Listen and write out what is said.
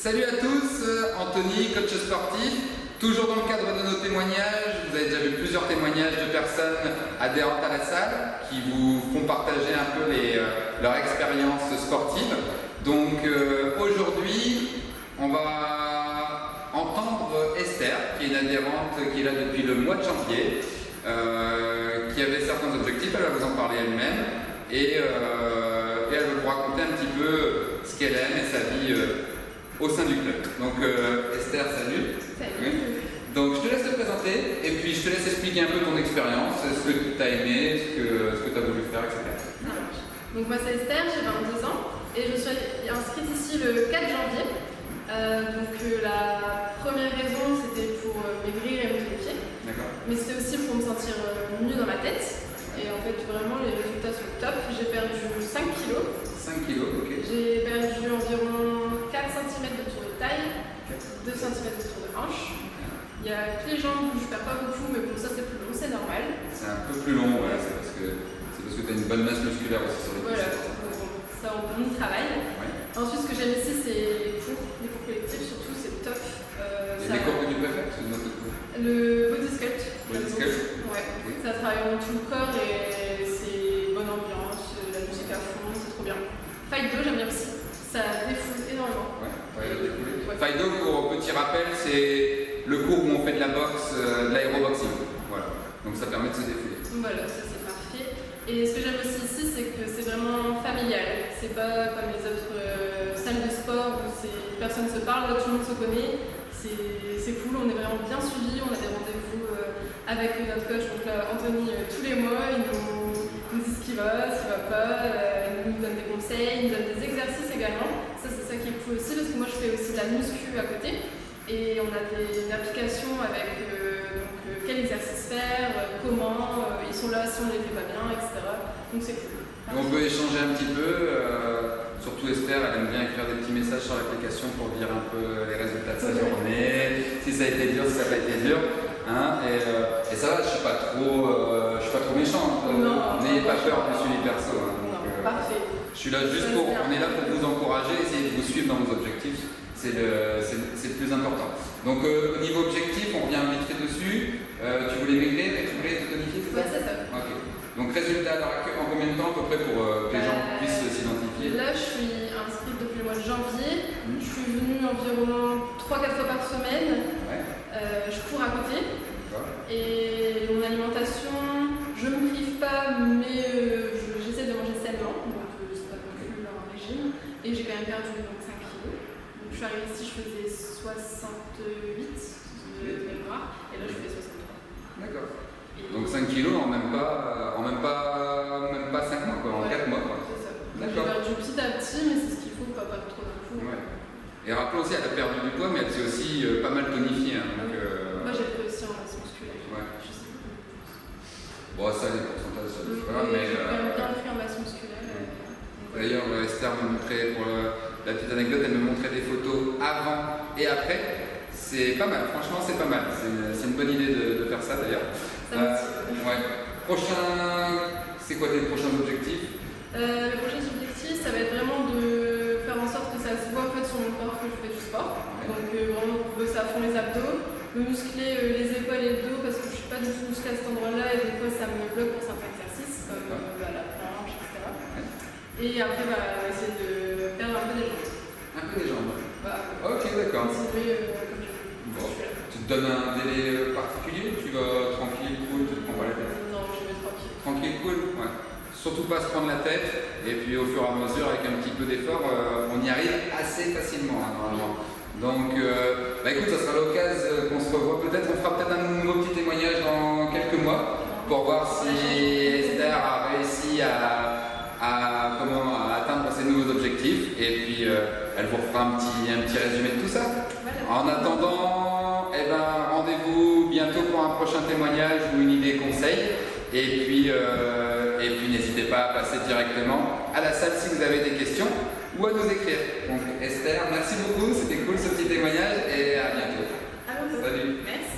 Salut à tous, Anthony, coach sportif. Toujours dans le cadre de nos témoignages, vous avez déjà vu plusieurs témoignages de personnes adhérentes à la salle qui vous font partager un peu leur expérience sportive. Donc aujourd'hui, on va entendre Esther, qui est une adhérente qui est là depuis le mois de janvier, qui avait certains objectifs, elle va vous en parler elle-même et elle va vous raconter un petit peu ce qu'elle aime et sa vie au sein du club. Donc Esther, salut. Salut. Oui. Donc je te laisse te présenter et puis je te laisse expliquer un peu ton expérience, ce que tu as aimé, ce que tu as voulu faire, etc. Donc moi c'est Esther, j'ai 22 ans et je suis inscrite ici le 4 janvier. La première raison c'était pour maigrir et me pieds. D'accord. Mais c'était aussi pour me sentir mieux dans ma tête. Et en fait vraiment les résultats sont top. J'ai perdu 5 kilos. 5 kilos, ok. J'ai perdu environ 4 cm de tour de taille, 2 cm de tour de hanche. Il y a que les jambes où je perds pas beaucoup, mais pour ça c'est plus long, c'est normal. C'est un peu plus long, ouais, c'est parce que tu as une bonne masse musculaire aussi sur les Voilà, cuisses. ça on y travaille. Ouais. Ensuite, ce que j'aime ici, c'est les cours collectifs, surtout, c'est top. Et les cours que tu préfères, c'est une autre cours. Le body sculpt. Body sculpt. Ouais. Oui. Ça travaille dans tout le corps et c'est bonne ambiance, la musique à fond, c'est trop bien. Fight Do, j'aime bien aussi. Ça défoule énormément. Ouais, défouler. Ouais. Fight Do, pour petit rappel, c'est le cours où on fait de la boxe, de l'aéroboxing. Voilà. Donc ça permet de se défouler. Voilà, ça c'est parfait. Et ce que j'aime aussi ici, c'est que c'est vraiment familial. C'est pas comme les autres salles de sport où personne se parle, tout le monde se connaît. C'est cool, on est vraiment bien suivis, on a des rendez-vous avec notre coach, donc là, Anthony, tous les mois, il nous dit ce qui va pas, il nous donne des conseils, il nous donne des exercices également. Ça c'est ça qui est cool aussi, parce que moi je fais aussi de la muscu à côté. Et on a une application avec quel exercice faire, comment, ils sont là si on les fait pas bien, etc. Donc c'est cool. On peut échanger un petit peu, surtout Esther, elle aime bien écrire des petits messages sur l'application pour dire un peu les résultats de sa journée, si ça a été dur, si ça n'a pas été dur. Hein, et ça va, je suis pas trop méchant, n'ayez pas peur, je suis les perso. Non, parfait. Je suis là juste on est là pour vous encourager, essayer de vous suivre dans vos objectifs, c'est le plus important. Donc au niveau objectif, on revient vite fait dessus, tu voulais maigrir et tu voulais te tonifier, c'est ça? Ouais, c'est ça. Ok. Donc résultat, en combien de temps à peu près pour que les gens puissent s'identifier? Là, je suis inscrite depuis le mois de janvier. Je suis venue environ 3-4 fois par semaine. Ouais. Je cours à côté. D'accord. Et mon alimentation, je ne me prive pas, mais j'essaie de manger sainement. Donc c'est pas non plus un régime. Et j'ai quand même perdu donc, 5 kilos. Donc je suis arrivée ici, je faisais 68 de mémoire. Et là, je fais 63. D'accord. Donc 5 kilos en même pas 5 mois, quoi, en 4 mois. Quoi. C'est ça. J'ai D'accord. perdu petit à petit, mais c'est ce qu'il faut, pas trop d'un coup. Ouais. Et rappelons aussi, elle a perdu du poids, mais elle s'est aussi pas mal tonifiée. Hein, donc, Moi j'ai pris aussi en masse musculaire. Ouais. Je sais pas. Bon, ça, les pourcentages, ça c'est pas grave, mais. J'ai quand même bien pris en masse musculaire. D'ailleurs, Esther me montrait, pour la petite anecdote, elle me montrait des photos avant et après. C'est pas mal, franchement, c'est pas mal. C'est une bonne idée de faire ça d'ailleurs. Ouais. C'est quoi tes prochains objectifs? Les prochains objectifs, ça va être vraiment de faire en sorte que ça se voit en fait sur mon corps que je fais du sport. Ouais. Donc vraiment bosser à fond les abdos, me muscler les épaules et le dos parce que je suis pas du tout musclée à cet endroit-là et des fois ça me bloque pour certains exercices, comme la planche, etc. Ouais. Et après, essayer de perdre un peu des jambes. Un peu des jambes. Ok, d'accord. Continuer comme je veux. Bon. Tu te donnes un délai particulier ou tu vas tranquille, cool, tu te prends pas la tête? Non, je vais tranquille. Tranquille, cool, ouais. Surtout pas se prendre la tête, et puis au fur et à mesure, avec un petit peu d'effort, on y arrive assez facilement, hein, normalement. Donc, écoute, ça sera l'occasion qu'on se revoit peut-être, on fera peut-être un nouveau petit témoignage dans quelques mois, pour voir si Esther a réussi à atteindre ses nouveaux objectifs, et puis elle vous refera un petit résumé de tout ça. Voilà. En attendant, rendez-vous bientôt pour un prochain témoignage ou une idée conseil. Et puis n'hésitez pas à passer directement à la salle si vous avez des questions ou à nous écrire. Donc Esther, merci beaucoup, c'était cool ce petit témoignage et à bientôt. À bientôt. Salut. Merci.